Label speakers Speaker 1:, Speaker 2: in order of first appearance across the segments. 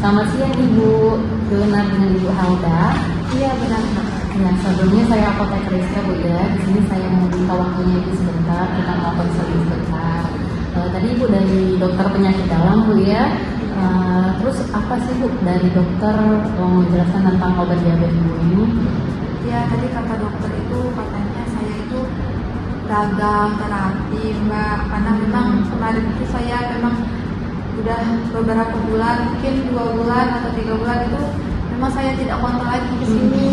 Speaker 1: Selamat siang Ibu, benar dengan Ibu Helda.
Speaker 2: Iya benar Mbak.
Speaker 1: Ya, sebelumnya saya apoteker Rizka Bu ya. Di sini saya mau minta waktunya Ibu sebentar, kita mau konseling sebentar. Tadi Ibu dari dokter penyakit dalam Bu ya. Terus apa sih Bu dari dokter mau menjelaskan tentang obat diabetes Ibu ini?
Speaker 2: Ya tadi kata dokter itu katanya saya itu gagal terapi Mbak, karena memang kemarin itu saya memang udah beberapa bulan, mungkin 2 bulan atau 3 bulan itu memang saya tidak kontrol lagi di sini.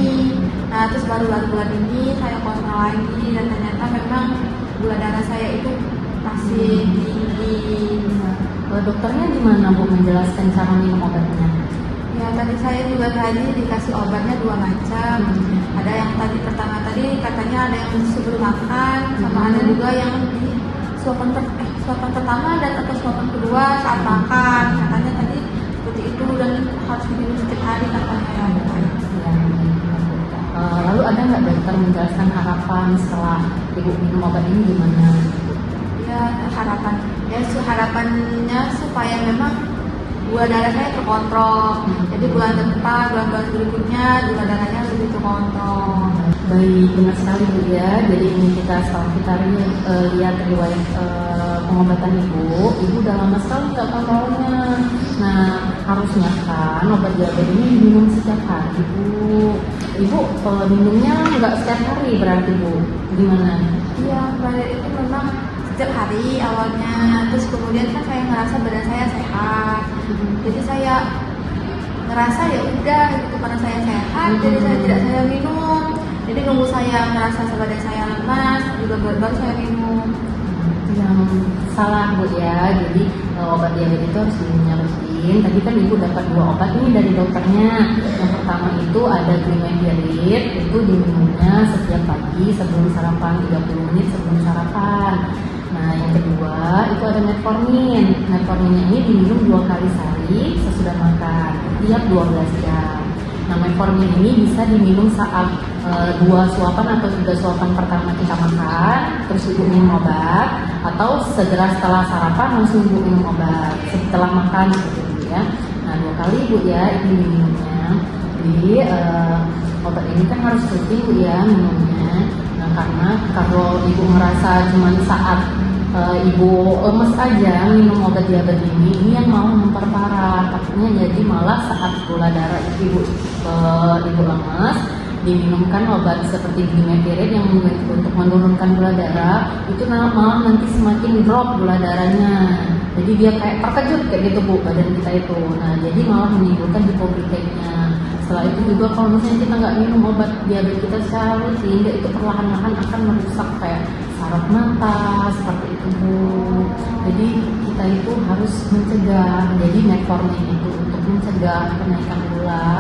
Speaker 2: Nah terus baru bulan ini saya kontrol lagi dan ternyata memang gula darah saya itu masih tinggi.
Speaker 1: Dokternya gimana Bu menjelaskan cara minum obatnya?
Speaker 2: Ya tadi saya juga dikasih obatnya 2 macam. Ada yang tadi pertama tadi katanya ada yang sebelum makan, sama ada juga yang di suapan pertama dan atau suapan kedua saat makan. Katanya tadi seperti itu dan harus diminum setiap hari katanya.
Speaker 1: Lalu ada nggak dokter menjelaskan harapan setelah Ibu minum obat ini gimana?
Speaker 2: Ya harapannya supaya memang gula darah saya terkontrol. Jadi bulan depan, bulan-bulan berikutnya gula darahnya lebih terkontrol.
Speaker 1: Baik, benar sekali Bu ya. Jadi ini setelah kita lihat riwayat pengobatan Ibu udah lama sekali nggak kontrolnya. Nah, harusnya kan obat diabetes ini diminum setiap hari Bu. Ibu minumnya nggak setiap hari berarti Bu? Gimana?
Speaker 2: Iya, pada itu memang setiap hari awalnya, terus kemudian kan saya ngerasa badan saya sehat, jadi saya ngerasa ya udah gitu karena saya sehat, jadi saya minum, jadi nunggu saya ngerasa badan saya lemas juga baru saya minum.
Speaker 1: Yang salah Bu ya, jadi obat diabetes itu harus diminumnya rutin. Tadi kan Ibu dapat 2 obat ini dari dokternya. Yang pertama itu ada Glimepiride, itu diminumnya setiap pagi sebelum sarapan, 30 menit sebelum sarapan. Nah yang kedua itu ada Metformin. Metforminnya ini diminum 2 kali sehari sesudah makan, tiap 12 jam. Nah Metformin ini bisa diminum saat 2 suapan atau 3 suapan pertama kita makan, terus Ibu minum obat, atau segera setelah sarapan langsung Ibu minum obat setelah makan seperti itu ya. Nah 2 kali Bu ya ini minumnya. Jadi obat ini kan harus rutin Bu ya minumnya. Nah karena kalau Ibu merasa cuma saat Ibu lemes aja minum obat diabetes ini yang mau memperparah, takutnya jadi malah saat gula darah Ibu lemes diminumkan obat seperti Glimepiride yang untuk menurunkan gula darah itu malah nanti semakin drop gula darahnya, jadi dia kayak terkejut kayak gitu Bu badan kita itu. Nah jadi malah menimbulkan hipoglikemia. Setelah itu juga kalau misalnya kita nggak minum obat diabetes kita secara rutin, itu perlahan-lahan akan merusak kayak saraf mata seperti itu Bu. Jadi kita itu harus mencegah. Jadi Metformin itu untuk mencegah kenaikan gula.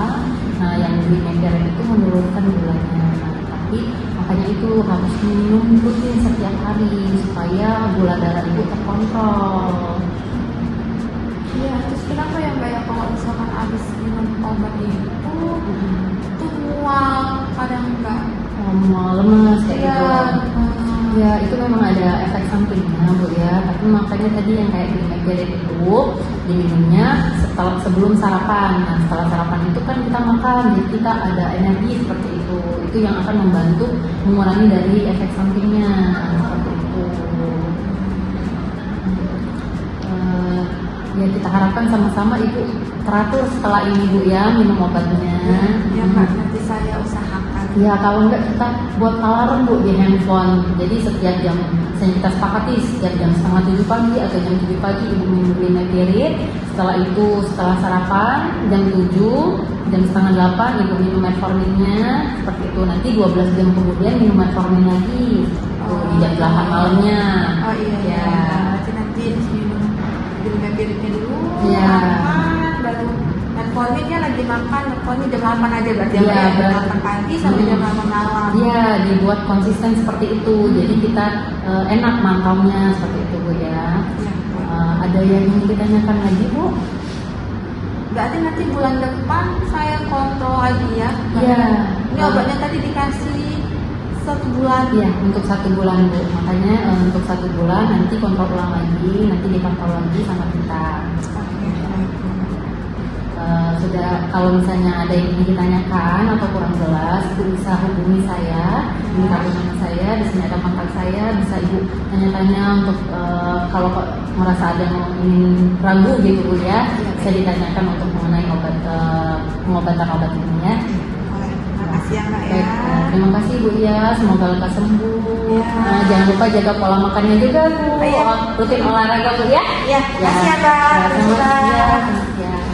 Speaker 1: Nah yang Glimepiride itu menurunkan gulanya. Nah, tapi makanya itu harus minum rutin setiap hari supaya gula darah Ibu terkontrol.
Speaker 2: Iya, terus kenapa ya Mbak ya kalau misalkan habis minum obat itu tuh mual kadang Mbak?
Speaker 1: Mual, lemas kayak
Speaker 2: Iya,
Speaker 1: gitu. Ya itu memang ada efek sampingnya Bu ya. Tapi makanya tadi yang kayak Glimepiride itu diminumnya sebelum sarapan. Nah setelah sarapan itu kan kita makan, jadi kita ada energi seperti itu. Itu yang akan membantu mengurangi dari efek sampingnya seperti itu. Ya kita harapkan sama-sama Ibu teratur setelah ini Bu ya minum obatnya.
Speaker 2: Ya Mbak, nanti saya usahakan.
Speaker 1: Ya kalau enggak kita buat alarm Bu di handphone. Jadi setiap jam, misalnya kita sepakati setiap jam 6:30 pagi atau jam 7 pagi Ibu minum Glimepiride. Setelah itu setelah sarapan jam 7, jam 7:30 Ibu minum Metforminnya seperti itu. Nanti 12 jam kemudian minum Metformin lagi di jam 8 malamnya.
Speaker 2: Oh iya ya. Nanti minum Glimepiride dulu.
Speaker 1: Ya.
Speaker 2: Makan baru Metforminnya lagi makan, Metformin jam 8 aja berarti
Speaker 1: ya,
Speaker 2: jam 8 pagi sampai jam 8 malam.
Speaker 1: Iya, dibuat konsisten seperti itu. Jadi kita enak mantaunya seperti itu Bu ya. Ada yang ingin ditanyakan lagi Bu?
Speaker 2: Berarti nanti bulan depan saya kontrol lagi ya?
Speaker 1: Iya.
Speaker 2: Ini obatnya tadi dikasih 1 bulan.
Speaker 1: Iya, untuk 1 bulan Bu. Makanya untuk 1 bulan nanti kontrol ulang lagi, nanti dipantau lagi sama kita. sudah kalau misalnya ada yang ingin ditanyakan atau kurang jelas, Ibu bisa hubungi saya di kartu nama saya, di sini ada kontak saya, bisa Ibu tanya-tanya untuk kalau merasa ada yang ingin ragu gitu Bu ya, bisa ditanyakan untuk mengenai pengobatan obat ini ya.
Speaker 2: Terima kasih ya Mbak ya.
Speaker 1: Baik, terima kasih Bu ya, semoga lekas sembuh.
Speaker 2: Ya.
Speaker 1: Nah, jangan lupa jaga pola makannya juga Bu,
Speaker 2: Ya.
Speaker 1: rutin olahraga Bu ya.
Speaker 2: Ya, makasih ya Mbak.
Speaker 1: Selamat
Speaker 2: Terima kasih, Mbak.
Speaker 1: siang.